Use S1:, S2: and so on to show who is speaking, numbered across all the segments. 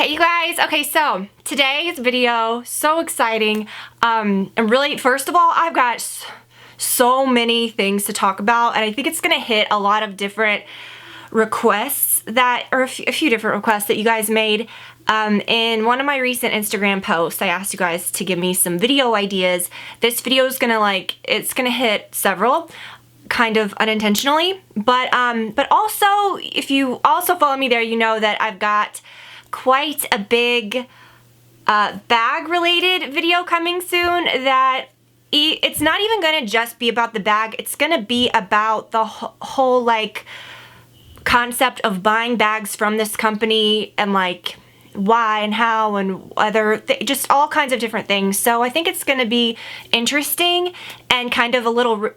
S1: Hey you guys, okay, so today's video, so exciting. And really, first of all, I've got so many things to talk about, and I think it's gonna hit a lot of different requests or a few different requests that you guys made. In one of my recent Instagram posts, I asked you guys to give me some video ideas. This video is gonna it's gonna hit several, kind of unintentionally, but also, if you also follow me there, you know that I've got quite a big bag related video coming soon that it's not even gonna just be about the bag, it's gonna be about the whole concept of buying bags from this company and why and how and whether, just all kinds of different things. So I think it's gonna be interesting and kind of a little,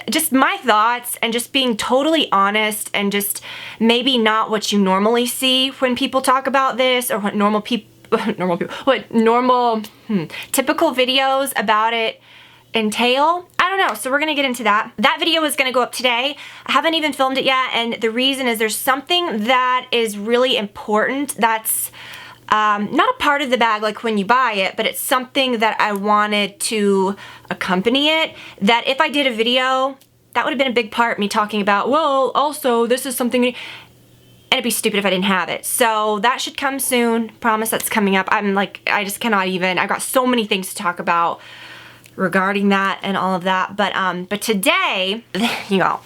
S1: just my thoughts and just being totally honest and just maybe not what you normally see when people talk about this or what typical videos about it entail. I don't know, so we're gonna get into that. That video is gonna go up today. I haven't even filmed it yet, and the reason is there's something that is really important that's not a part of the bag like when you buy it, but it's something that I wanted to accompany it, that if I did a video, that would have been a big part, me talking about, well, also this is something, and it'd be stupid if I didn't have it. So that should come soon. Promise that's coming up. I just cannot even, I've got so many things to talk about regarding that and all of that. But today, you all,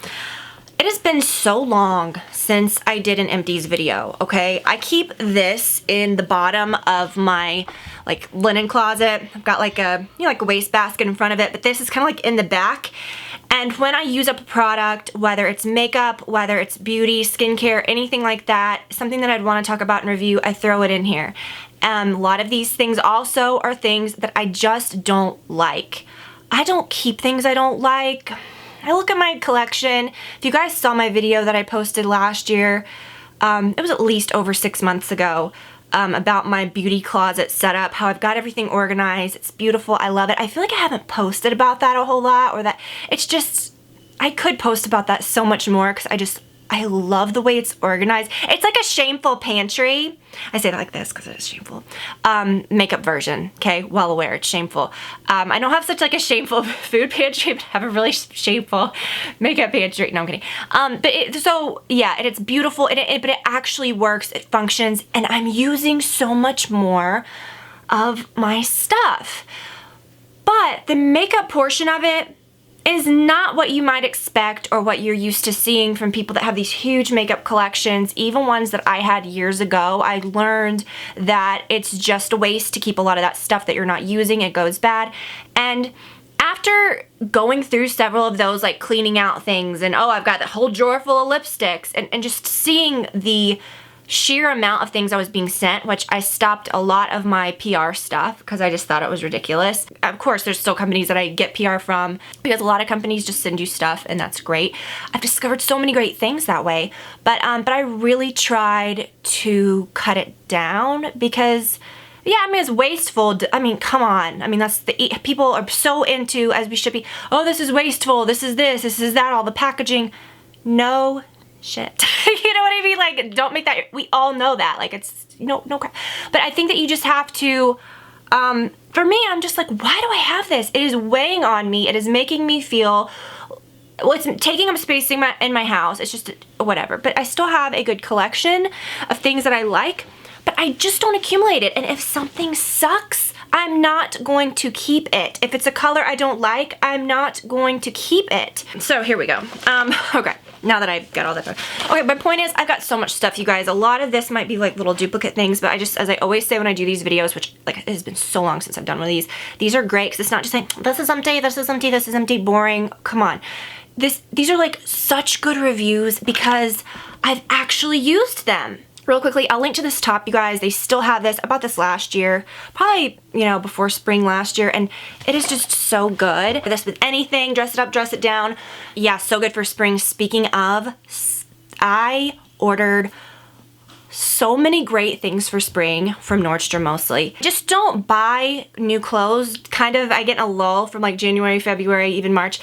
S1: it has been so long since I did an empties video, okay? I keep this in the bottom of my linen closet. I've got a wastebasket in front of it, but this is kind of in the back. And when I use up a product, whether it's makeup, whether it's beauty, skincare, anything like that, something that I'd want to talk about and review, I throw it in here. A lot of these things also are things that I just don't like. I don't keep things I don't like. I look at my collection. If you guys saw my video that I posted last year, it was at least over 6 months ago, about my beauty closet setup, how I've got everything organized. It's beautiful. I love it. I feel like I haven't posted about that a whole lot, or that it's just, I could post about that so much more because I love the way it's organized. It's like a shameful pantry. I say that like this because it is shameful. Makeup version, okay? Well aware, it's shameful. I don't have such a shameful food pantry, but I have a really shameful makeup pantry. No, I'm kidding. So yeah, it's beautiful, but it actually works, it functions, and I'm using so much more of my stuff. But the makeup portion of it is not what you might expect or what you're used to seeing from people that have these huge makeup collections, even ones that I had years ago. I learned that it's just a waste to keep a lot of that stuff that you're not using. It goes bad. And after going through several of those, cleaning out things, and I've got the whole drawer full of lipsticks, and just seeing the sheer amount of things I was being sent, which I stopped a lot of my PR stuff because I just thought it was ridiculous. Of course, there's still companies that I get PR from because a lot of companies just send you stuff, and that's great. I've discovered so many great things that way, but I really tried to cut it down because, yeah, it's wasteful. Come on. That's people are so into, as we should be, oh, this is wasteful, this is that, all the packaging. No shit. You know what I mean? Don't make that, we all know that. It's, no crap. But I think that you just have to, for me, I'm just why do I have this? It is weighing on me. It is making me feel, well, it's taking up space in my house. It's just whatever. But I still have a good collection of things that I like, but I just don't accumulate it. And if something sucks, I'm not going to keep it. If it's a color I don't like, I'm not going to keep it. So here we go. Okay, now that I've got all that done. Okay, my point is, I've got so much stuff, you guys. A lot of this might be little duplicate things, but as I always say when I do these videos, which it has been so long since I've done one of these are great because it's not just this is empty, this is empty, this is empty, boring. Come on. These are such good reviews because I've actually used them. Real quickly, I'll link to this top, you guys. They still have this. I bought this last year, probably, before spring last year, and it is just so good. This with anything, dress it up, dress it down. Yeah, so good for spring. Speaking of, I ordered so many great things for spring from Nordstrom mostly. Just don't buy new clothes. I get in a lull from January, February, even March.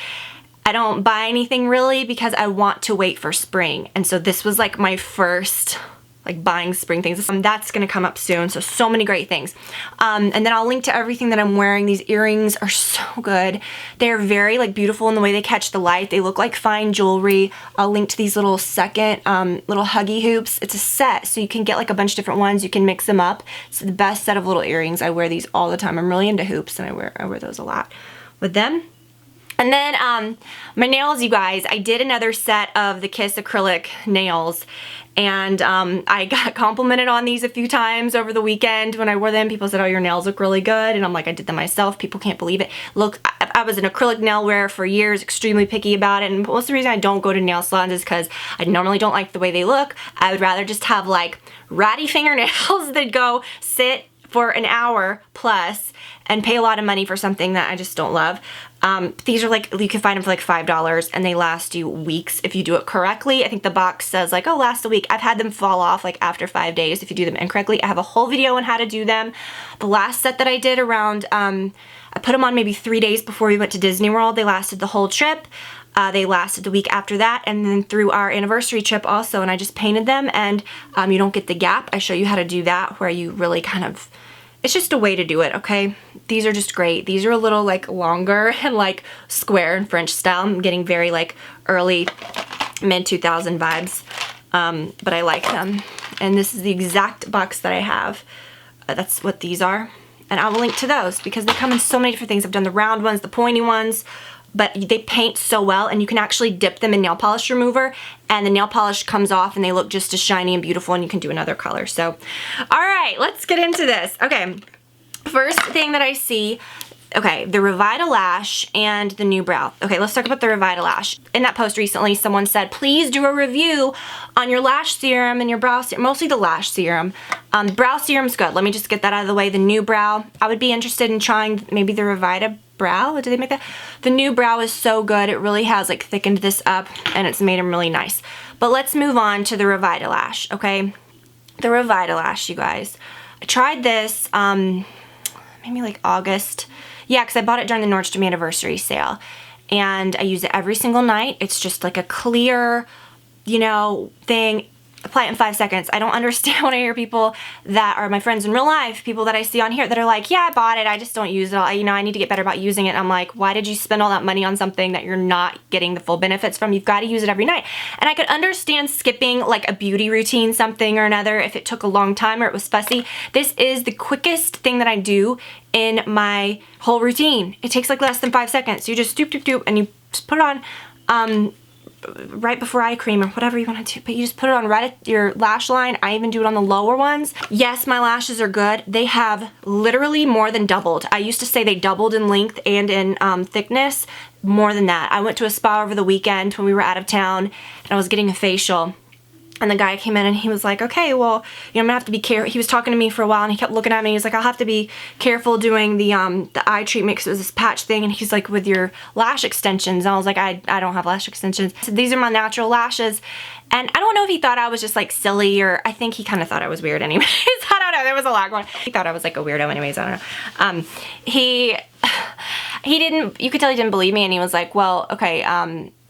S1: I don't buy anything really because I want to wait for spring. And so this was my first like buying spring things. That's gonna come up soon, so many great things. And then I'll link to everything that I'm wearing. These earrings are so good. They're very like beautiful in the way they catch the light. They look like fine jewelry. I'll link to these little second little huggy hoops. It's a set, so you can get like a bunch of different ones. You can mix them up. It's the best set of little earrings. I wear these all the time. I'm really into hoops, and I wear those a lot with them. And then my nails, you guys, I did another set of the Kiss acrylic nails, and I got complimented on these a few times over the weekend when I wore them. People said, oh, your nails look really good, and I'm like, I did them myself. People can't believe it. Look, I was an acrylic nail wearer for years, extremely picky about it, and most of the reason I don't go to nail salons is because I normally don't like the way they look. I would rather just have like ratty fingernails that go sit for an hour plus and pay a lot of money for something that I just don't love. These are like, you can find them for like $5, and they last you weeks if you do it correctly. I think the box says like, oh, last a week. I've had them fall off like after 5 days if you do them incorrectly. I have a whole video on how to do them. The last set that I did around, I put them on maybe 3 days before we went to Disney World. They lasted the whole trip. They lasted the week after that, and then through our anniversary trip also, and I just painted them, and you don't get the gap. I show you how to do that, where you really kind of, it's just a way to do it, okay? These are just great. These are a little like longer and like square and French style. I'm getting very like early mid-2000 vibes, but I like them. And this is the exact box that I have. That's what these are. And I will link to those because they come in so many different things. I've done the round ones, the pointy ones, but they paint so well, and you can actually dip them in nail polish remover, and the nail polish comes off and they look just as shiny and beautiful, and you can do another color. So, all right, let's get into this. Okay, first thing that I see, okay, the Revita Lash and the New Brow. Okay, let's talk about the Revita Lash. In that post recently, someone said, please do a review on your lash serum and your brow serum, mostly the lash serum. Brow serum's good. Let me just get that out of the way. The New Brow, I would be interested in trying maybe the Revita Brow. Did they make that? The New Brow is so good. It really has like thickened this up, and it's made them really nice. But let's move on to the Revita Lash, okay? The Revita Lash, you guys. I tried this maybe like August. Yeah, because I bought it during the Nordstrom anniversary sale, and I use it every single night. It's just like a clear, you know, thing. Apply it in 5 seconds. I don't understand when I hear people that are my friends in real life, people that I see on here that are like, yeah, I bought it, I just don't use it. You know, I need to get better about using it. And I'm like, why did you spend all that money on something that you're not getting the full benefits from? You've got to use it every night. And I could understand skipping like a beauty routine, something or another, if it took a long time or it was fussy. This is the quickest thing that I do in my whole routine. It takes like less than 5 seconds. You just doop, doop, doop, and you just put it on right before eye cream or whatever you want to do, but you just put it on right at your lash line. I even do it on the lower ones. Yes, my lashes are good. They have literally more than doubled. I used to say they doubled in length and in thickness. More than that. I went to a spa over the weekend when we were out of town, and I was getting a facial. And the guy came in and he was like, okay, well, you know, I'm gonna have to be careful. He was talking to me for a while, and he kept looking at me. He's like, I'll have to be careful doing the eye treatment because it was this patch thing. And he's like, with your lash extensions. And I was like, I don't have lash extensions. So these are my natural lashes. And I don't know if he thought I was just like silly, or I think he kind of thought I was weird anyways. I don't know. There was a lot going on. He thought I was like a weirdo anyways. I don't know. He didn't, you could tell he didn't believe me. And he was like, well, okay,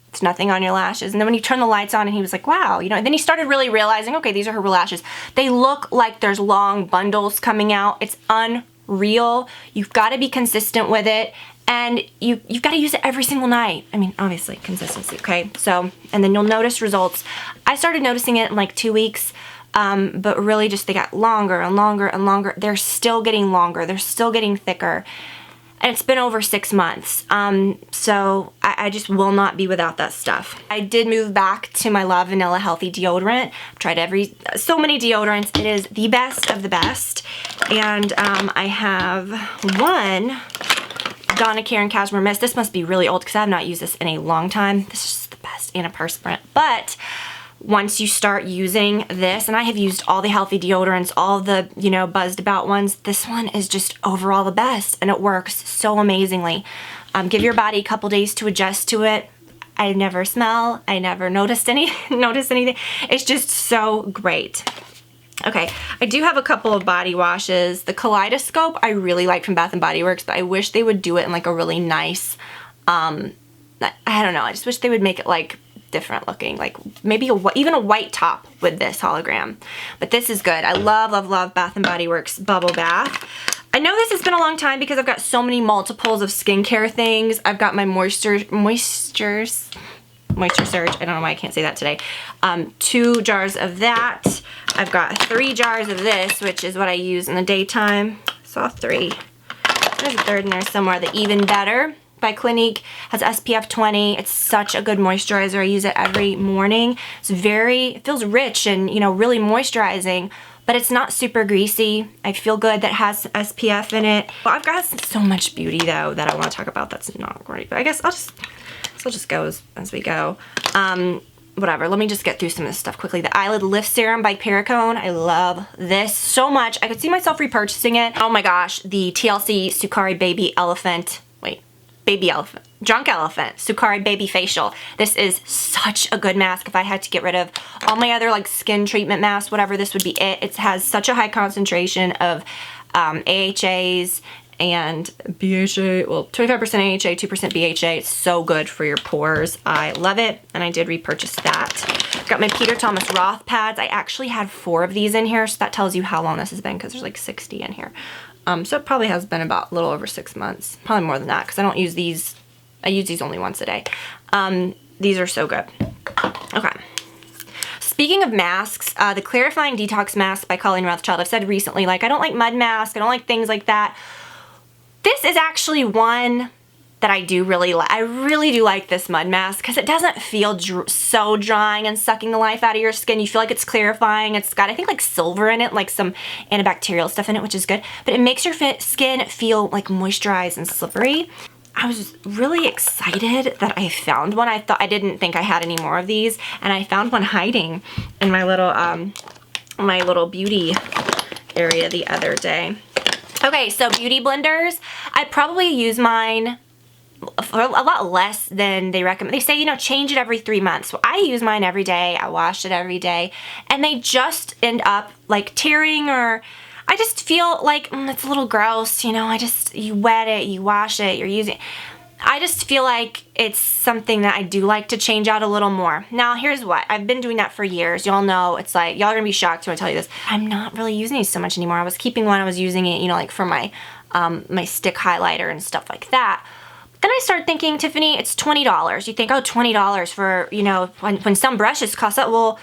S1: it's nothing on your lashes. And then when you turn the lights on, and he was like, wow, you know, and then he started really realizing, okay, these are her lashes. They look like there's long bundles coming out. It's unreal. You've got to be consistent with it, and you've got to use it every single night. I mean, obviously consistency, okay? So, and then you'll notice results. I started noticing it in like 2 weeks, but really just they got longer and longer and longer. They're still getting longer. They're still getting thicker. And it's been over 6 months, so I just will not be without that stuff. I did move back to my La Vanilla Healthy deodorant. I've tried so many deodorants. It is the best of the best. And I have one Donna Karan Cashmere Mist. This must be really old because I have not used this in a long time. This is the best antiperspirant. But once you start using this, and I have used all the healthy deodorants, all the, you know, buzzed about ones, this one is just overall the best, and it works so amazingly. Give your body a couple days to adjust to it. I never smell, I never noticed anything. It's just so great. Okay, I do have a couple of body washes. The Kaleidoscope I really like from Bath & Body Works, but I wish they would do it in like a really nice, I don't know, I just wish they would make it like different looking, like maybe even a white top with this hologram. But this is good. I love, love, love Bath & Body Works Bubble Bath. I know this has been a long time because I've got so many multiples of skincare things. I've got my Moisture Surge. I don't know why I can't say that today. 2 jars of that. I've got 3 jars of this, which is what I use in the daytime. Saw 3. There's a third in there somewhere. The Even Better by Clinique has SPF 20. It's such a good moisturizer. I use it every morning. It feels rich and, you know, really moisturizing, but it's not super greasy. I feel good that it has SPF in it. Well, I've got so much beauty though that I want to talk about that's not great, but I guess I'll just go as we go. Whatever, let me just get through some of this stuff quickly. The Eyelid Lift Serum by Perricone. I love this so much. I could see myself repurchasing it. Oh my gosh, the TLC Sukari Drunk Elephant Sukari Baby Facial. This is such a good mask. If I had to get rid of all my other like skin treatment masks, whatever, this would be it. It has such a high concentration of AHAs and BHA, well, 25% AHA, 2% BHA. It's so good for your pores. I love it, and I did repurchase that. Got my Peter Thomas Roth pads. I actually had 4 of these in here, so that tells you how long this has been, because there's like 60 in here. So it probably has been about a little over 6 months. Probably more than that, because I don't use these. I use these only once a day. These are so good. Okay. Speaking of masks, the Clarifying Detox Mask by Colleen Rothschild. I've said recently, like, I don't like mud masks. I don't like things like that. This is actually one that I do really like. I really do like this mud mask because it doesn't feel so drying and sucking the life out of your skin. You feel like it's clarifying. It's got, I think, like silver in it, like some antibacterial stuff in it, which is good. But it makes your skin feel like moisturized and slippery. I was really excited that I found one. I didn't think I had any more of these, and I found one hiding in my little beauty area the other day. Okay, so beauty blenders. I probably use mine for a lot less than they recommend. They say, you know, change it every 3 months. Well, I use mine every day. I wash it every day, and they just end up like tearing, or I just feel like it's a little gross, you know. You wet it, you wash it, you're using it. I just feel like it's something that I do like to change out a little more. Now, here's what. I've been doing that for years. Y'all know, it's like, y'all are gonna be shocked when I tell you this. I'm not really using these so much anymore. I was keeping one. I was using it, you know, like for my my stick highlighter and stuff like that. Then I started thinking, Tiffany, it's $20. You think, oh, $20 for, you know, when some brushes cost that. Well,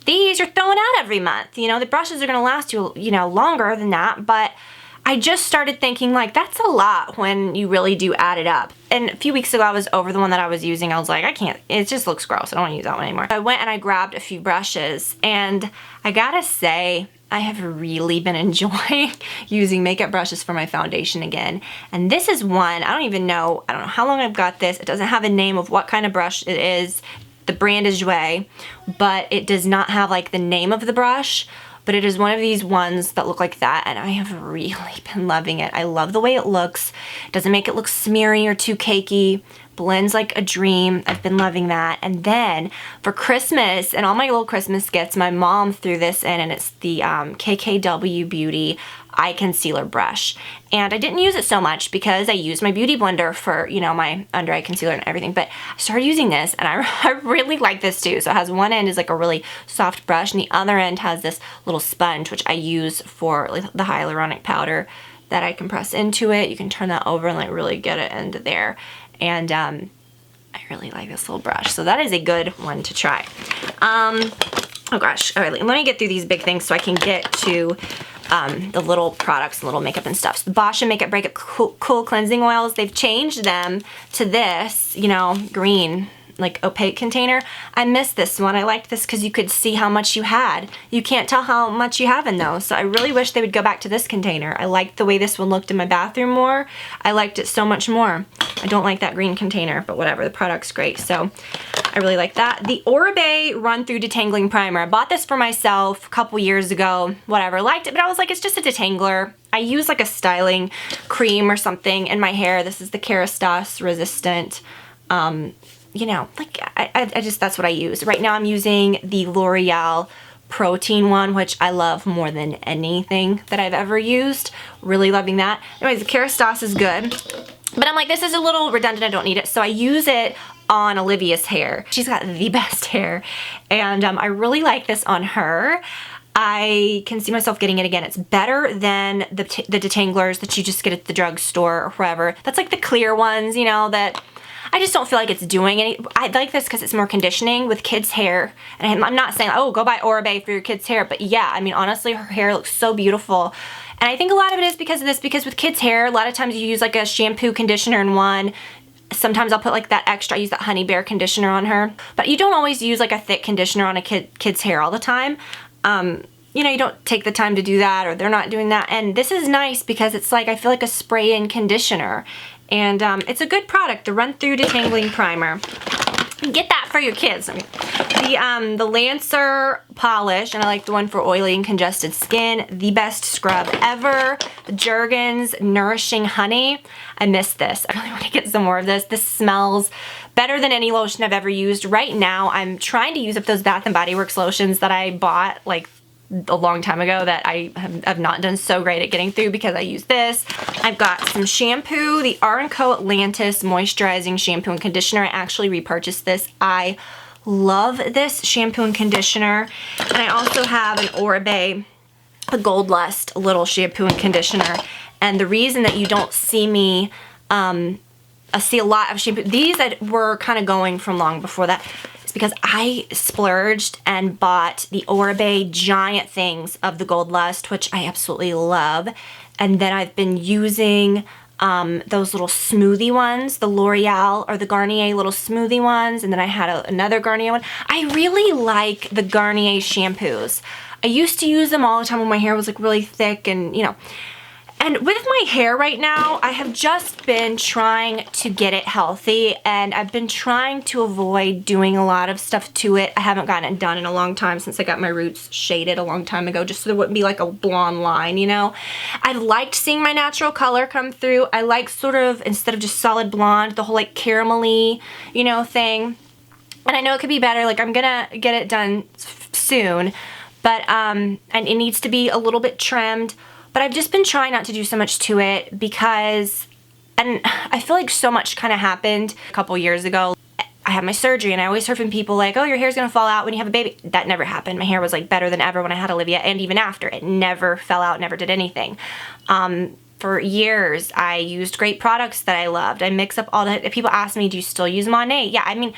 S1: these you're throwing out every month. You know, the brushes are gonna last you, you know, longer than that, but I just started thinking, like, that's a lot when you really do add it up. And a few weeks ago, I was over the one that I was using. I was like, I can't, it just looks gross. I don't want to use that one anymore. I went and I grabbed a few brushes, and I gotta say, I have really been enjoying using makeup brushes for my foundation again. And this is one, I don't know how long I've got this. It doesn't have a name of what kind of brush it is. The brand is Jouer, but it does not have like the name of the brush. But it is one of these ones that look like that, and I have really been loving it. I love the way it looks. It doesn't make it look smeary or too cakey. Blends like a dream. I've been loving that. And then for Christmas and all my little Christmas gifts, my mom threw this in, and it's the KKW Beauty Eye Concealer Brush. And I didn't use it so much because I used my beauty blender for, you know, my under eye concealer and everything, but I started using this, and I really like this too. So it has one end is like a really soft brush, and the other end has this little sponge, which I use for like the hyaluronic powder that I can press into it. You can turn that over and like really get it into there. And I really like this little brush. So that is a good one to try. Oh gosh, all right, let me get through these big things so I can get to the little products and little makeup and stuff. So the Bosch and Makeup Breakup Cool Cleansing Oils, they've changed them to this, you know, green, like opaque container. I missed this one. I liked this because you could see how much you had. You can't tell how much you have in those. So I really wish they would go back to this container. I liked the way this one looked in my bathroom more. I liked it so much more. I don't like that green container, but whatever, the product's great. So I really like that. The Oribe Run Through Detangling Primer. I bought this for myself a couple years ago, whatever, liked it, but I was like, it's just a detangler. I use like a styling cream or something in my hair. This is the Kerastase Resistant, you know, like I just, that's what I use. Right now I'm using the L'Oreal Protein one, which I love more than anything that I've ever used. Really loving that. Anyways, the Kerastase is good. But I'm like, this is a little redundant, I don't need it. So I use it on Olivia's hair. She's got the best hair. And I really like this on her. I can see myself getting it again. It's better than the detanglers that you just get at the drugstore or wherever. That's like the clear ones, you know, that I just don't feel like it's doing any. I like this because it's more conditioning with kids' hair. And I'm not saying, oh, go buy Oribe for your kids' hair. But yeah, I mean, honestly, her hair looks so beautiful. And I think a lot of it is because of this, because with kids' hair, a lot of times you use like a shampoo conditioner in one. Sometimes I'll put like that extra, I use that Honey Bear conditioner on her. But you don't always use like a thick conditioner on a kid's hair all the time. You know, you don't take the time to do that, or they're not doing that. And this is nice because it's like, I feel like a spray-in conditioner. And it's a good product, the Run Through Detangling Primer. Get that for your kids. The Lancer polish, and I like the one for oily and congested skin. The best scrub ever. Jergens Nourishing Honey. I miss this. I really want to get some more of this. This smells better than any lotion I've ever used. Right now, I'm trying to use up those Bath & Body Works lotions that I bought like a long time ago that I have not done so great at getting through because I use this. I've got some shampoo, the R&Co Atlantis Moisturizing Shampoo and Conditioner. I actually repurchased this. I love this shampoo and conditioner. And I also have an Oribe, a Gold Lust little shampoo and conditioner. And the reason that you don't see me, I see a lot of shampoo, these that were kind of going from long before that, because I splurged and bought the Oribe giant things of the Gold Lust, which I absolutely love. And then I've been using those little smoothie ones, the L'Oreal or the Garnier little smoothie ones. And then I had another Garnier one. I really like the Garnier shampoos. I used to use them all the time when my hair was like really thick and, you know. And with my hair right now, I have just been trying to get it healthy, and I've been trying to avoid doing a lot of stuff to it. I haven't gotten it done in a long time since I got my roots shaded a long time ago, just so there wouldn't be like a blonde line, you know? I've liked seeing my natural color come through. I like sort of, instead of just solid blonde, the whole like caramelly, you know, thing. And I know it could be better. Like, I'm gonna get it done soon, but, and it needs to be a little bit trimmed. But I've just been trying not to do so much to it because, and I feel like so much kind of happened a couple years ago. I had my surgery, and I always heard from people like, oh, your hair's gonna fall out when you have a baby. That never happened. My hair was like better than ever when I had Olivia, and even after. It never fell out, never did anything. For years, I used great products that I loved. I mix up all the, people ask me, do you still use Monat? Yeah, I mean,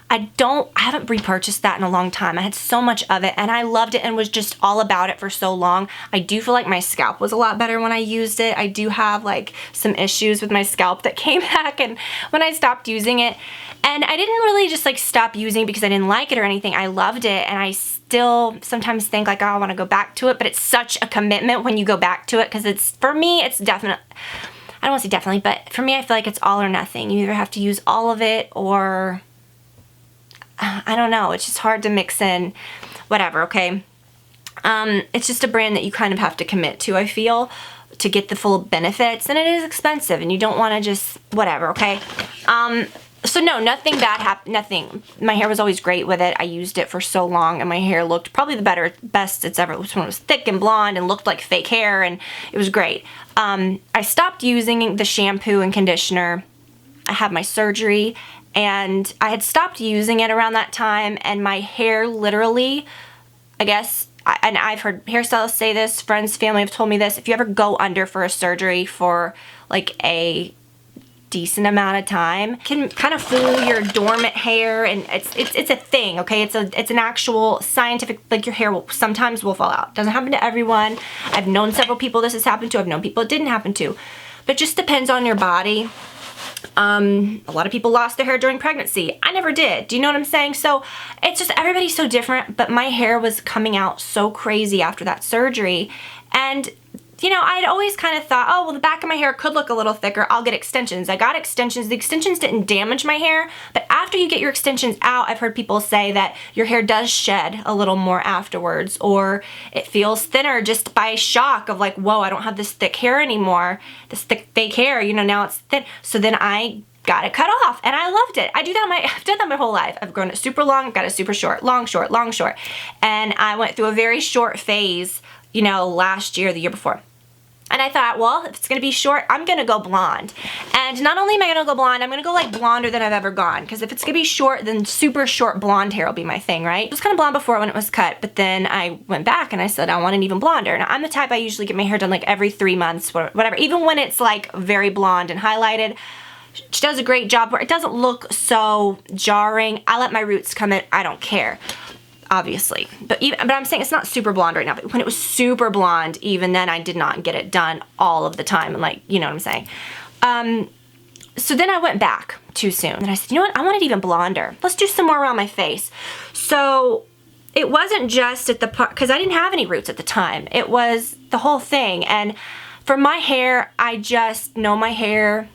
S1: I haven't repurchased that in a long time. I had so much of it and I loved it and was just all about it for so long. I do feel like my scalp was a lot better when I used it. I do have like some issues with my scalp that came back and when I stopped using it. And I didn't really just like stop using it because I didn't like it or anything. I loved it, and I still sometimes think like, oh, I want to go back to it, but it's such a commitment when you go back to it because it's, for me, it's definite. I don't want to say definitely, but for me, I feel like it's all or nothing. You either have to use all of it or I don't know. It's just hard to mix in whatever, okay? It's just a brand that you kind of have to commit to, I feel, to get the full benefits, and it is expensive, and you don't want to just whatever, okay? So no, nothing bad happened, nothing. My hair was always great with it. I used it for so long, and my hair looked probably the best it's ever, when it was thick and blonde and looked like fake hair, and it was great. I stopped using the shampoo and conditioner. I had my surgery, and I had stopped using it around that time, and my hair literally, I guess, and I've heard hairstylists say this, friends, family have told me this, if you ever go under for a surgery for like a decent amount of time, can kind of fool your dormant hair, and it's a thing, okay? It's an actual scientific, like your hair will sometimes fall out. Doesn't happen to everyone. I've known several people this has happened to. I've known people it didn't happen to. But it just depends on your body. A lot of people lost their hair during pregnancy. I never did. Do you know what I'm saying? So it's just, everybody's so different, but my hair was coming out so crazy after that surgery. And you know, I'd always kind of thought, oh, well, the back of my hair could look a little thicker. I'll get extensions. I got extensions. The extensions didn't damage my hair, but after you get your extensions out, I've heard people say that your hair does shed a little more afterwards, or it feels thinner just by shock of like, whoa, I don't have this thick hair anymore. This thick fake hair, you know, now it's thin. So then I got it cut off, and I loved it. I've done that my whole life. I've grown it super long, got it super short, long, short, long, short. And I went through a very short phase, you know, last year, the year before. And I thought, well, if it's gonna be short, I'm gonna go blonde. And not only am I gonna go blonde, I'm gonna go like blonder than I've ever gone. Because if it's gonna be short, then super short blonde hair will be my thing, right? It was kind of blonde before when it was cut, but then I went back and I said I want it even blonder. Now I'm the type I usually get my hair done like every 3 months, whatever. Even when it's like very blonde and highlighted, she does a great job where it doesn't look so jarring. I let my roots come in, I don't care. Obviously, but I'm saying it's not super blonde right now, but when it was super blonde, even then I did not get it done all of the time, and like, you know what I'm saying. So then I went back too soon, and I said, you know what, I want it even blonder. Let's do some more around my face. So it wasn't just at the part, because I didn't have any roots at the time. It was the whole thing, and for my hair, I just know my hair,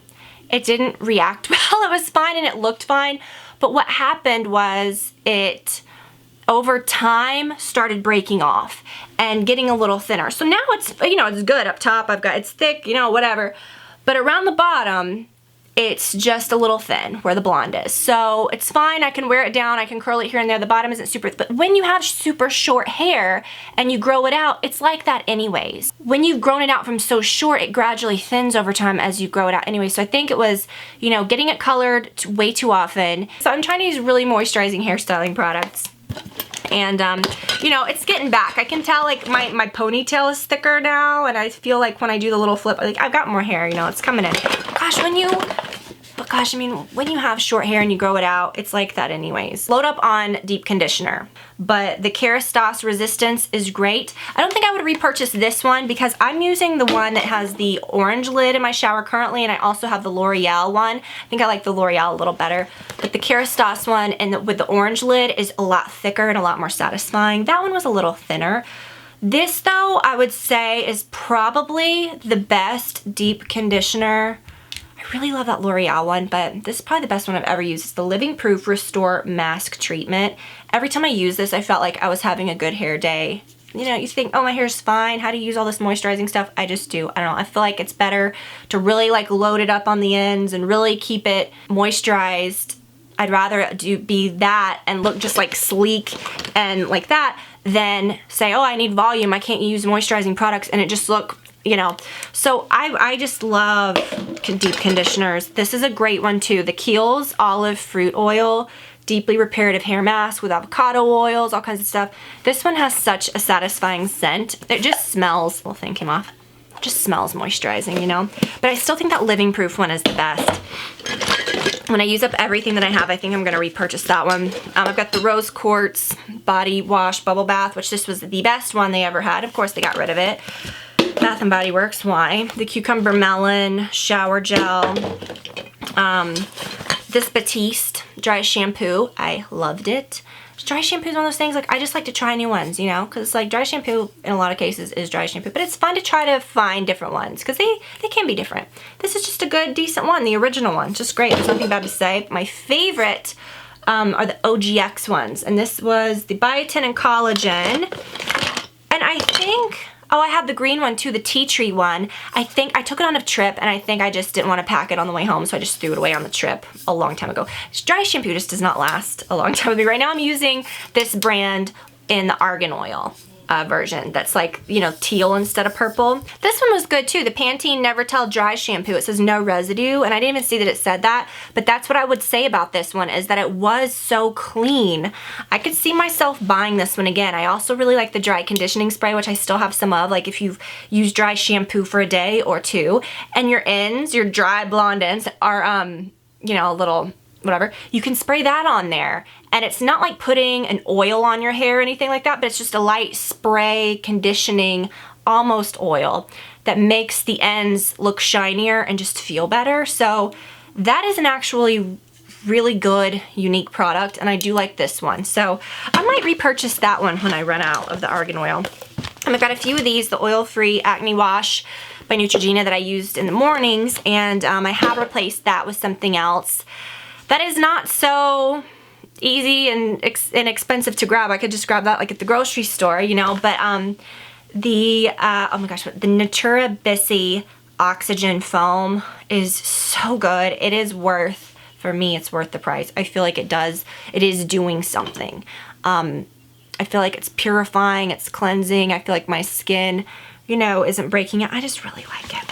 S1: it didn't react well. It was fine and it looked fine, but what happened was it over time started breaking off and getting a little thinner. So now it's, you know, it's good up top. It's thick, you know, whatever. But around the bottom, it's just a little thin where the blonde is. So it's fine. I can wear it down. I can curl it here and there. The bottom isn't super, but when you have super short hair and you grow it out, it's like that anyways. When you've grown it out from so short, it gradually thins over time as you grow it out anyway. So I think it was, you know, getting it colored way too often. So I'm trying to use really moisturizing hairstyling products. And, you know, it's getting back. I can tell, like, my ponytail is thicker now, and I feel like when I do the little flip, like, I've got more hair, you know, it's coming in. Gosh, I mean, when you have short hair and you grow it out, it's like that anyways. Load up on deep conditioner, but the Kerastase Resistance is great. I don't think I would repurchase this one because I'm using the one that has the orange lid in my shower currently, and I also have the L'Oreal one. I think I like the L'Oreal a little better, but the Kerastase one with the orange lid is a lot thicker and a lot more satisfying. That one was a little thinner. This, though, I would say is probably the best deep conditioner. I really love that L'Oreal one, but this is probably the best one I've ever used. It's the Living Proof Restore Mask Treatment. Every time I use this, I felt like I was having a good hair day. You know, you think, oh, my hair's fine. How do you use all this moisturizing stuff? I just do. I don't know. I feel like it's better to really like load it up on the ends and really keep it moisturized. I'd rather be that and look just like sleek and like that than say, oh, I need volume. I can't use moisturizing products and it just look, you know. So I just love deep conditioners. This is a great one too. The Kiehl's Olive Fruit Oil Deeply Reparative Hair Mask with avocado oils, all kinds of stuff. This one has such a satisfying scent. It just smells, little thing came off. It just smells moisturizing, you know. But I still think that Living Proof one is the best. When I use up everything that I have, I think I'm gonna repurchase that one. I've got the Rose Quartz Body Wash Bubble Bath, which this was the best one they ever had. Of course, they got rid of it. Bath and Body Works, why? The Cucumber Melon Shower Gel. This Batiste Dry Shampoo, I loved it. Dry shampoo is one of those things, like, I just like to try new ones, you know, because like dry shampoo in a lot of cases is dry shampoo, but it's fun to try to find different ones because they can be different. This is just a good, decent one, the original one, just great. There's nothing bad to say. My favorite are the OGX ones, and this was the biotin and collagen, and I think, oh, I have the green one too, the tea tree one. I think I took it on a trip and I think I just didn't want to pack it on the way home, so I just threw it away on the trip a long time ago. This dry shampoo just does not last a long time with me. Right now I'm using this brand in the argan oil version that's like, you know, teal instead of purple. This one was good too, the Pantene Never Tell Dry Shampoo. It says no residue, and I didn't even see that it said that, but that's what I would say about this one, is that it was so clean. I could see myself buying this one again. I also really like the dry conditioning spray, which I still have some of, like if you've used dry shampoo for a day or two, and your ends, your dry blonde ends are, you know, a little whatever, you can spray that on there. And it's not like putting an oil on your hair or anything like that, but it's just a light spray conditioning, almost oil, that makes the ends look shinier and just feel better. So that is an actually really good, unique product, and I do like this one. So I might repurchase that one when I run out of the argan oil. And I've got a few of these, the oil-free acne wash by Neutrogena that I used in the mornings, and I have replaced that with something else that is not so easy and inexpensive to grab. I could just grab that like at the grocery store, you know, but the, oh my gosh, the Natura Bissy Oxygen Foam is so good. It is worth, for me, it's worth the price. I feel like it is doing something. I feel like it's purifying, it's cleansing. I feel like my skin you know, isn't breaking it. I just really like it.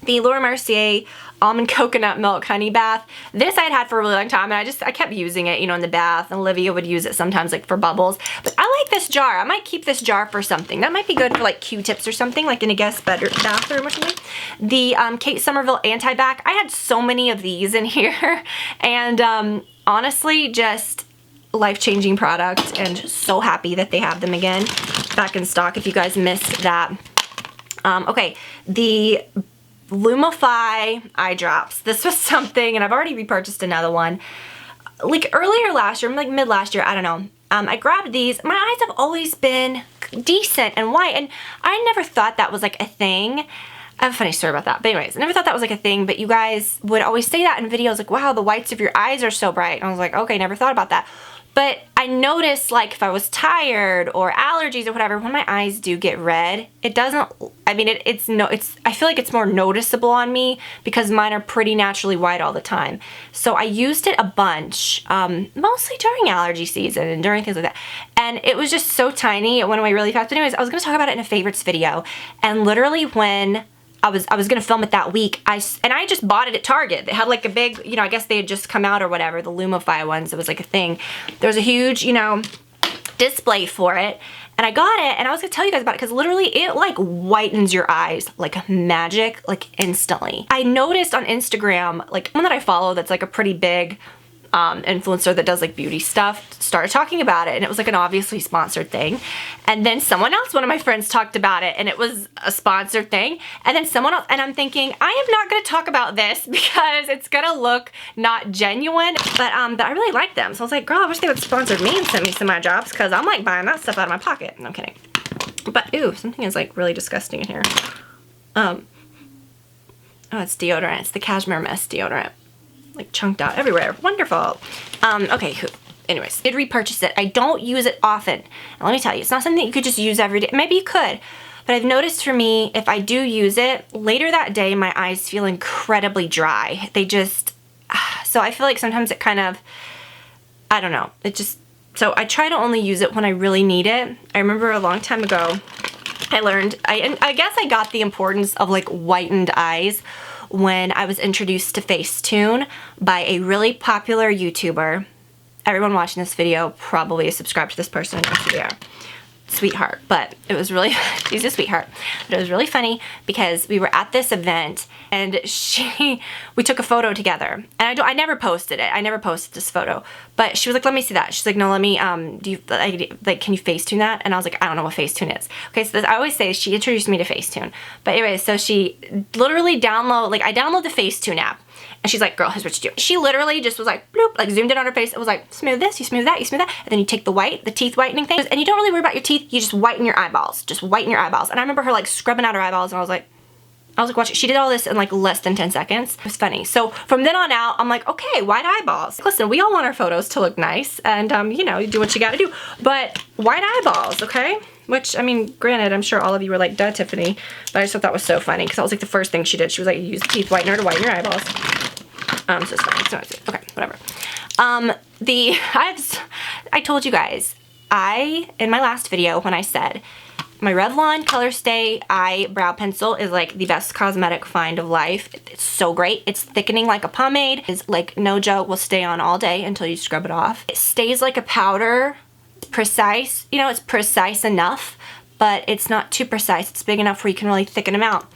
S1: The Laura Mercier Almond Coconut Milk Honey Bath. This I'd had for a really long time, and I kept using it, you know, in the bath, and Olivia would use it sometimes like for bubbles. But I like this jar. I might keep this jar for something. That might be good for like Q-tips or something, like in a guest bathroom or something. The Kate Somerville Anti-Bac. I had so many of these in here, and honestly, just life-changing product, and so happy that they have them again back in stock if you guys missed that. Okay, the Lumify eye drops. This was something, and I've already repurchased another one. Like earlier last year, like mid last year, I don't know. I grabbed these. My eyes have always been decent and white, and I never thought that was like a thing. I have a funny story about that. But anyways, I never thought that was like a thing, but you guys would always say that in videos, like, wow, the whites of your eyes are so bright. And I was like, okay, never thought about that. But I noticed, like, if I was tired or allergies or whatever, when my eyes do get red, it doesn't, I mean, I feel like it's more noticeable on me because mine are pretty naturally white all the time. So I used it a bunch, mostly during allergy season and during things like that. And it was just so tiny, it went away really fast. But anyways, I was gonna talk about it in a favorites video. And literally when I was gonna film it that week, I just bought it at Target. They had like a big, you know, I guess they had just come out or whatever, the Lumify ones. It was like a thing. There was a huge, you know, display for it, and I got it, and I was gonna tell you guys about it because literally it like whitens your eyes like magic, like instantly. I noticed on Instagram, like one that I follow that's like a pretty big influencer that does like beauty stuff, started talking about it, and it was like an obviously sponsored thing. And then someone else, one of my friends, talked about it, and it was a sponsored thing. And then someone else, and I'm thinking, I am not going to talk about this because it's going to look not genuine. But I really like them, so I was like, girl, I wish they would sponsor me and send me some of my jobs because I'm like buying that stuff out of my pocket. No, I'm kidding. But ooh, something is like really disgusting in here. Oh, it's deodorant. It's the Cashmere Mist deodorant. Like chunked out everywhere. Wonderful. Okay, anyways, did repurchase it. I don't use it often. And let me tell you, it's not something that you could just use every day. Maybe you could, but I've noticed for me, if I do use it, later that day, my eyes feel incredibly dry. They just, so I feel like sometimes it kind of, I don't know, it just, so I try to only use it when I really need it. I remember a long time ago, I learned, I guess I got the importance of like whitened eyes when I was introduced to Facetune by a really popular YouTuber. Everyone watching this video probably is subscribed to this person. Yeah, sweetheart. But it was really, she's a sweetheart. But it was really funny because we were at this event and we took a photo together. And I never posted it. I never posted this photo. But she was like, let me see that. She's like, no, let me, can you Facetune that? And I was like, I don't know what Facetune is. Okay, so I always say she introduced me to Facetune. But anyway, so she literally I download the Facetune app. And she's like, girl, here's what you do. She literally just was like, bloop, like zoomed in on her face. It was like, smooth this, you smooth that, you smooth that. And then you take the teeth whitening thing. And you don't really worry about your teeth. You just whiten your eyeballs. Just whiten your eyeballs. And I remember her like scrubbing out her eyeballs, and I was like watching. She did all this in like less than 10 seconds. It was funny. So from then on out, I'm like, okay, white eyeballs. Listen, we all want our photos to look nice, and you know, you do what you gotta do. But white eyeballs, okay? Which, I mean, granted, I'm sure all of you were like, duh, Tiffany. But I just thought that was so funny because that was like the first thing she did. She was like, use the teeth whitener to whiten your eyeballs. So it's funny. So okay, whatever. I told you guys, in my last video when I said my Revlon Color Stay Eyebrow Pencil is like the best cosmetic find of life. It's so great. It's thickening like a pomade. It's like, no joke, will stay on all day until you scrub it off. It stays like a powder. It's precise. You know, it's precise enough, but it's not too precise. It's big enough where you can really thicken them out.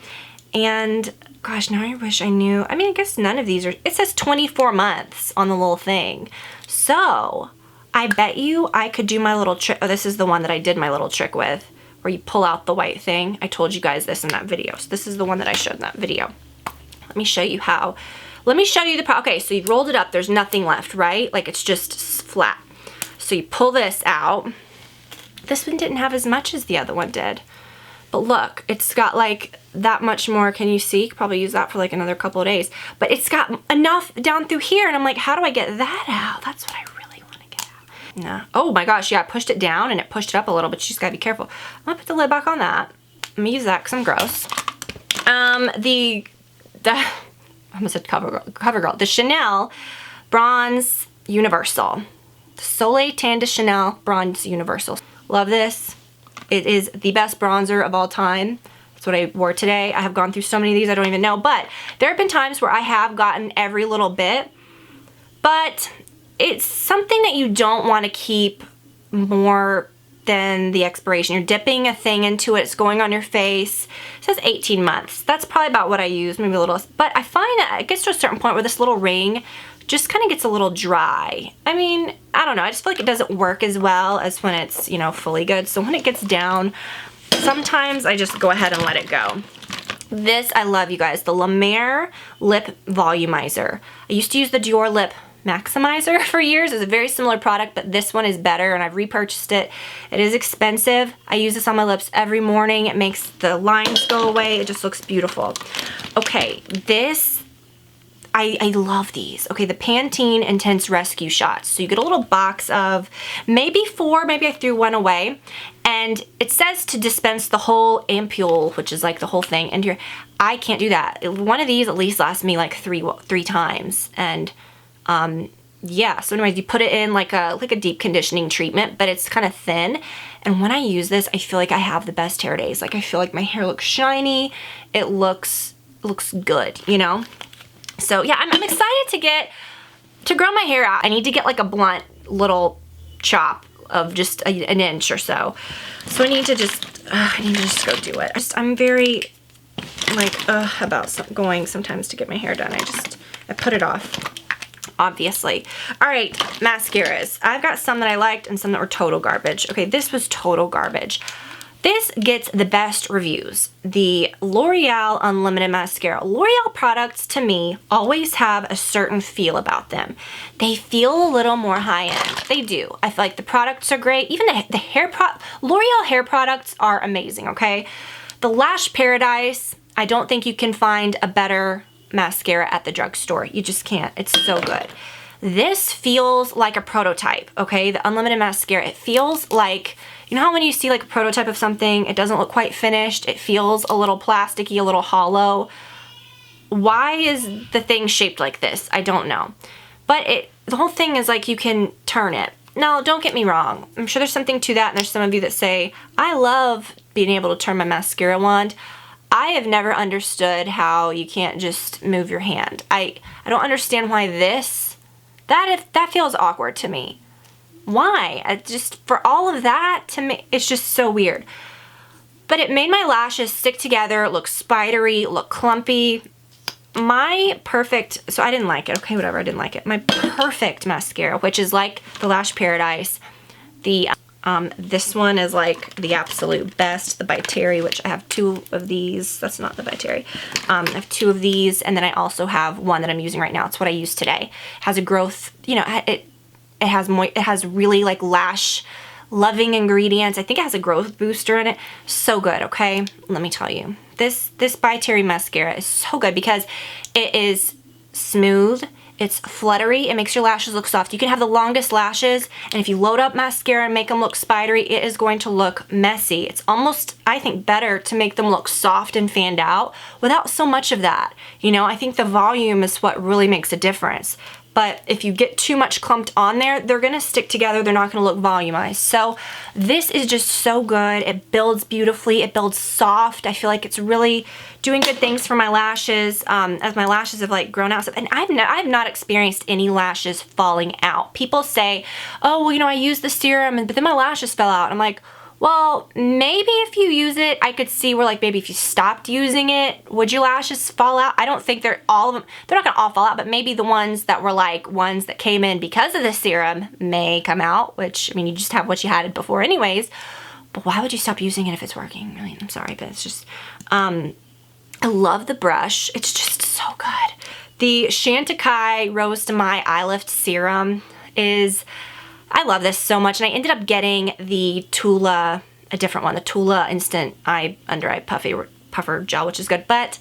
S1: And gosh, now I wish I knew. I mean, I guess none of these are, it says 24 months on the little thing. So I bet you I could do my little trick. Oh, this is the one that I did my little trick with, where you pull out the white thing. I told you guys this in that video. So this is the one that I showed in that video. Let me show you how. Let me show you okay, so you've rolled it up. There's nothing left, right? Like it's just flat. So you pull this out. This one didn't have as much as the other one did. But look, it's got like that much more. Can you see? Could probably use that for like another couple of days. But it's got enough down through here, and I'm like, how do I get that out? That's what I really want to get out. No. Oh my gosh, yeah, I pushed it down and it pushed it up a little, but you just gotta be careful. I'm gonna put the lid back on that. I'm gonna use that because I'm gross. I almost said CoverGirl. The Chanel Bronze Universal. The Soleil Tan de Chanel Bronze Universal. Love this. It is the best bronzer of all time. That's what I wore today. I have gone through so many of these I don't even know, but there have been times where I have gotten every little bit, but it's something that you don't want to keep more than the expiration. You're dipping a thing into it, it's going on your face. It says 18 months. That's probably about what I use, maybe a little less. But I find that it gets to a certain point where this little ring just kind of gets a little dry. I mean, I don't know, I just feel like it doesn't work as well as when it's, you know, fully good. So when it gets down, sometimes I just go ahead and let it go. This, I love, you guys, the La Mer Lip Volumizer. I used to use the Dior Lip Maximizer for years. It's a very similar product, but this one is better, and I've repurchased it. It is expensive. I use this on my lips every morning. It makes the lines go away. It just looks beautiful. Okay, this, I love these. Okay, the Pantene Intense Rescue Shots. So you get a little box of maybe 4, maybe I threw one away, and it says to dispense the whole ampule, which is like the whole thing, into your, I can't do that. One of these at least lasts me like three times, and yeah, so anyways, you put it in like a deep conditioning treatment, but it's kind of thin. And when I use this, I feel like I have the best hair days. Like I feel like my hair looks shiny. It looks good, you know? So yeah, I'm excited to grow my hair out. I need to get like a blunt little chop of just an inch or so. So I need to just go do it. I'm very like about going sometimes to get my hair done. I put it off, obviously. All right, mascaras. I've got some that I liked and some that were total garbage. Okay, this was total garbage. This gets the best reviews. The L'Oreal Unlimited Mascara. L'Oreal products, to me, always have a certain feel about them. They feel a little more high-end. They do. I feel like the products are great. Even the L'Oreal hair products are amazing, okay? The Lash Paradise, I don't think you can find a better mascara at the drugstore. You just can't. It's so good. This feels like a prototype, okay? The Unlimited Mascara, it feels like, you know how when you see like a prototype of something, it doesn't look quite finished, it feels a little plasticky, a little hollow. Why is the thing shaped like this? I don't know. But the whole thing is like you can turn it. Now, don't get me wrong. I'm sure there's something to that, and there's some of you that say, I love being able to turn my mascara wand. I have never understood how you can't just move your hand. I don't understand why that feels awkward to me. Why? For all of that, to me, it's just so weird. But it made my lashes stick together, look spidery, look clumpy. So I didn't like it. Okay, whatever, I didn't like it. My perfect mascara, which is like the Lash Paradise. This one is like the absolute best, the By Terry, which I have 2 of these. That's not the By Terry. I have 2 of these, and then I also have one that I'm using right now. It's what I use today. It has a growth, you know, it has really like lash loving ingredients. I think it has a growth booster in it. So good, okay? Let me tell you. This By Terry mascara is so good because it is smooth. It's fluttery. It makes your lashes look soft. You can have the longest lashes, and if you load up mascara and make them look spidery, it is going to look messy. It's almost, I think, better to make them look soft and fanned out without so much of that. You know, I think the volume is what really makes a difference. But if you get too much clumped on there, they're gonna stick together. They're not gonna look volumized. So this is just so good. It builds beautifully. It builds soft. I feel like it's really doing good things for my lashes as my lashes have like grown out. And I've not experienced any lashes falling out. People say, oh, well, you know, I used the serum, but then my lashes fell out. I'm like, well, maybe if you use it, I could see where like maybe if you stopped using it, would your lashes fall out? I don't think all of them, they're not gonna all fall out, but maybe the ones that were like ones that came in because of the serum may come out, which, I mean, you just have what you had before anyways, but why would you stop using it if it's working? I mean, I'm sorry, but it's just, I love the brush. It's just so good. The Chantecaille Rose to My Eye Lift Serum I love this so much, and I ended up getting the Tula, a different one, the Tula Instant Under Eye Puffer Gel, which is good, but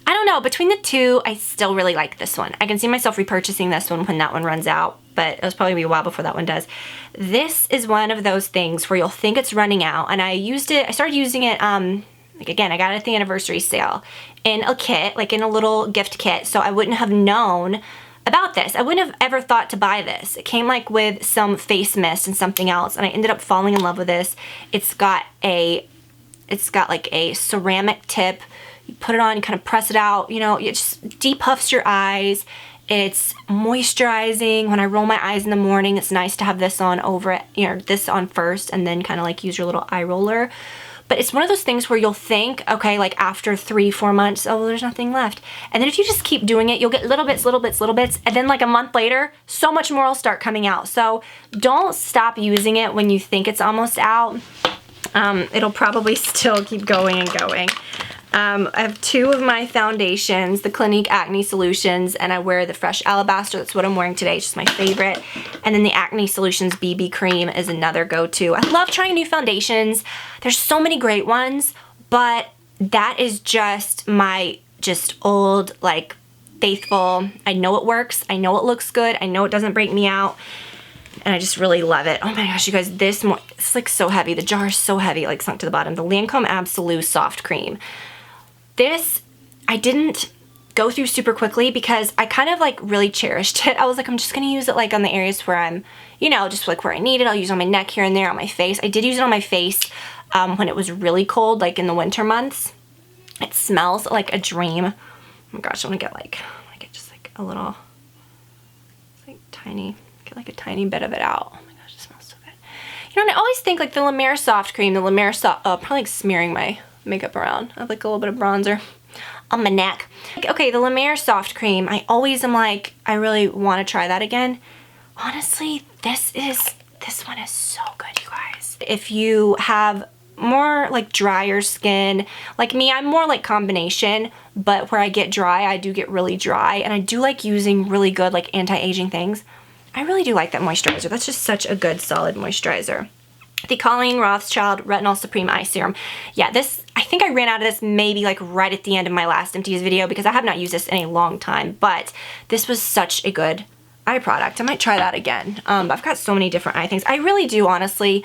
S1: I don't know, between the two, I still really like this one. I can see myself repurchasing this one when that one runs out, but it'll probably be a while before that one does. This is one of those things where you'll think it's running out, and I started using it, like again, I got it at the anniversary sale in a kit, like in a little gift kit, so I wouldn't have known about this. I wouldn't have ever thought to buy this. It came like with some face mist and something else, and I ended up falling in love with this. It's got a It's got like a ceramic tip. You put it on, you kind of press it out, you know, it just depuffs your eyes. It's moisturizing. When I roll my eyes in the morning, it's nice to have this on over it, you know, this on first, and then kind of like use your little eye roller. But it's one of those things where you'll think, okay, like after 3-4 months, oh, well, there's nothing left. And then if you just keep doing it, you'll get little bits, and then like a month later, so much more will start coming out. So don't stop using it when you think it's almost out. It'll probably still keep going and going. I have 2 of my foundations, the Clinique Acne Solutions, and I wear the Fresh Alabaster. That's what I'm wearing today. It's just my favorite. And then the Acne Solutions BB Cream is another go-to. I love trying new foundations. There's so many great ones, but that is just my old, like, faithful. I know it works. I know it looks good. I know it doesn't break me out. And I just really love it. Oh my gosh, you guys, it's like so heavy. The jar is so heavy, like sunk to the bottom. The Lancome Absolute Soft Cream. This, I didn't go through super quickly because I kind of like really cherished it. I was like, I'm just gonna use it like on the areas where I'm, you know, just like where I need it. I'll use it on my neck here and there, on my face. I did use it on my face when it was really cold, like in the winter months. It smells like a dream. Oh my gosh, I wanna get just like a little, like tiny, get like a tiny bit of it out. Oh my gosh, it smells so good. You know, and I always think like the La Mer Soft Cream, the La Mer Soft, probably like smearing my makeup around. I have like a little bit of bronzer on my neck. Okay, the La Mer Soft Cream, I always am like, I really want to try that again. Honestly, this one is so good, you guys. If you have more like drier skin, like me, I'm more like combination, but where I get dry, I do get really dry, and I do like using really good like anti-aging things. I really do like that moisturizer. That's just such a good solid moisturizer. The Colleen Rothschild Retinol Supreme Eye Serum. Yeah, this, I think I ran out of this maybe like right at the end of my last empties video because I have not used this in a long time, but this was such a good eye product. I might try that again. I've got so many different eye things. I really do honestly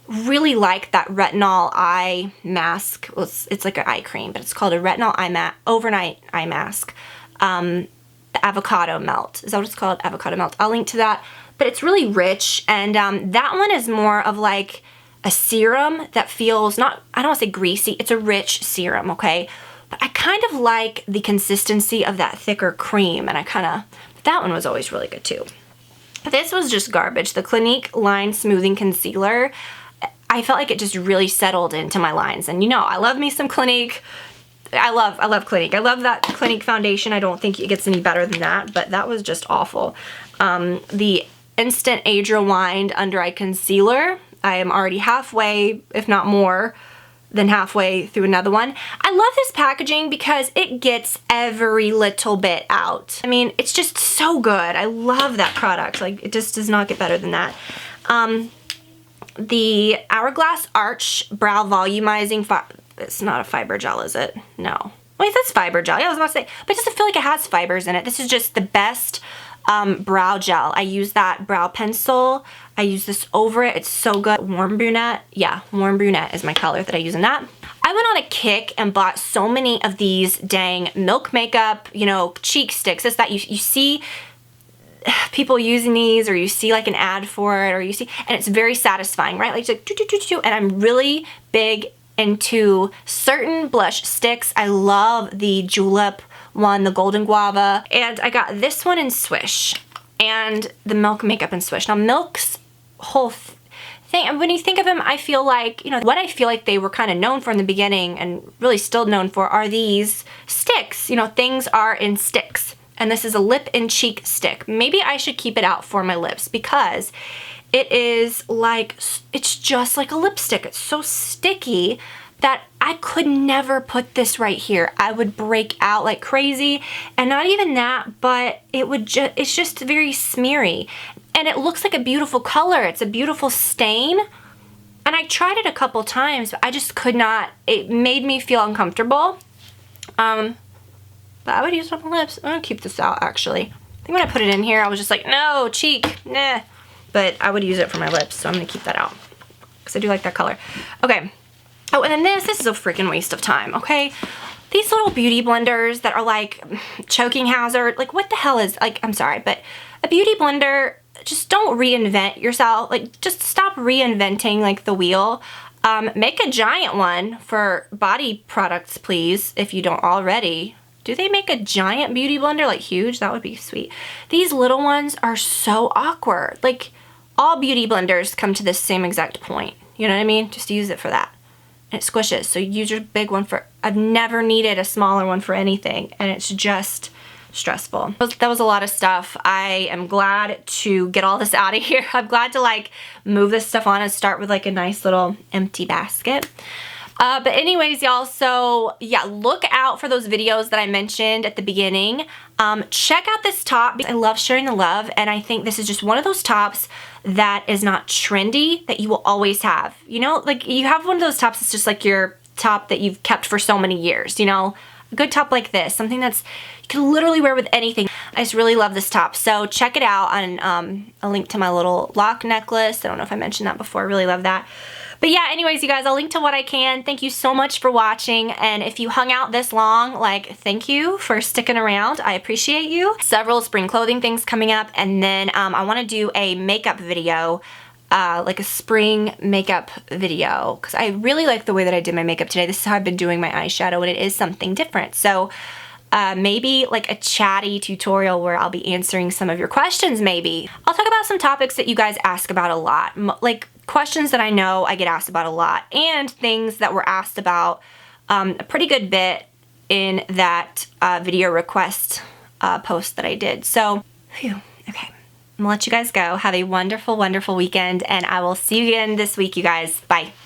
S1: really like that retinol eye mask. Well, it's like an eye cream, but it's called a retinol overnight eye mask. Avocado melt. Is that what it's called? Avocado melt. I'll link to that. But it's really rich, and that one is more of like a serum that feels not, I don't want to say greasy, it's a rich serum, okay? But I kind of like the consistency of that thicker cream, and that one was always really good too. This was just garbage. The Clinique Line Smoothing Concealer, I felt like it just really settled into my lines, and you know, I love me some Clinique. I love Clinique. I love that Clinique foundation. I don't think it gets any better than that, but that was just awful. The Instant Age Rewind Under Eye Concealer. I am already halfway, if not more than halfway through another one. I love this packaging because it gets every little bit out. I mean, it's just so good. I love that product. Like, it just does not get better than that. The Hourglass Arch Brow Volumizing, it's not a fiber gel, is it? No. Wait, that's fiber gel. Yeah, I was about to say, but it doesn't feel like it has fibers in it. This is just the best brow gel. I use that brow pencil. I use this over it. It's so good. Warm Brunette. Yeah, Warm Brunette is my color that I use in that. I went on a kick and bought so many of these dang Milk Makeup, you know, cheek sticks. It's that you see people using these, or you see like an ad for it, or you see, and it's very satisfying, right? Like, it's like doo, doo, doo, doo, and I'm really big into certain blush sticks. I love the Julep one, the Golden Guava, and I got this one in Swish, and the Milk Makeup in Swish. Now, Milk's whole thing, when you think of them, I feel like, you know, what I feel like they were kind of known for in the beginning, and really still known for, are these sticks. You know, things are in sticks, and this is a lip and cheek stick. Maybe I should keep it out for my lips because it is like, it's just like a lipstick. It's so sticky that I could never put this right here. I would break out like crazy, and not even that, but it's just very smeary. And it looks like a beautiful color. It's a beautiful stain. And I tried it a couple times, but I just could not. It made me feel uncomfortable. But I would use it on my lips. I'm gonna keep this out actually. I think when I put it in here, I was just like, no, cheek, nah. But I would use it for my lips, so I'm gonna keep that out because I do like that color. Okay. Oh, and then this is a freaking waste of time, okay? These little beauty blenders that are like choking hazard, like what the hell is, like, I'm sorry, but a beauty blender, just don't reinvent yourself. Like, just stop reinventing like the wheel. Make a giant one for body products, please, if you don't already. Do they make a giant beauty blender, like huge? That would be sweet. These little ones are so awkward. Like, all beauty blenders come to the same exact point. You know what I mean? Just use it for that. And it squishes, so use your big one for, I've never needed a smaller one for anything, and it's just stressful. That was a lot of stuff. I am glad to get all this out of here. I'm glad to like move this stuff on and start with like a nice little empty basket. But anyways, y'all, so yeah, look out for those videos that I mentioned at the beginning. Check out this top. I love sharing the love, and I think this is just one of those tops that is not trendy, that you will always have. You know, like you have one of those tops that's just like your top that you've kept for so many years, you know? A good top like this, something that's, you can literally wear with anything. I just really love this top. So check it out on a link to my little lock necklace. I don't know if I mentioned that before. I really love that. But yeah, anyways, you guys, I'll link to what I can. Thank you so much for watching. And if you hung out this long, like, thank you for sticking around. I appreciate you. Several spring clothing things coming up. And then I want to do a makeup video, like a spring makeup video, because I really like the way that I did my makeup today. This is how I've been doing my eyeshadow, and it is something different. So maybe like a chatty tutorial where I'll be answering some of your questions. Maybe I'll talk about some topics that you guys ask about a lot, like questions that I know I get asked about a lot, and things that were asked about a pretty good bit in that video request post that I did. So, phew, okay, I'm gonna let you guys go. Have a wonderful, wonderful weekend, and I will see you again this week, you guys. Bye.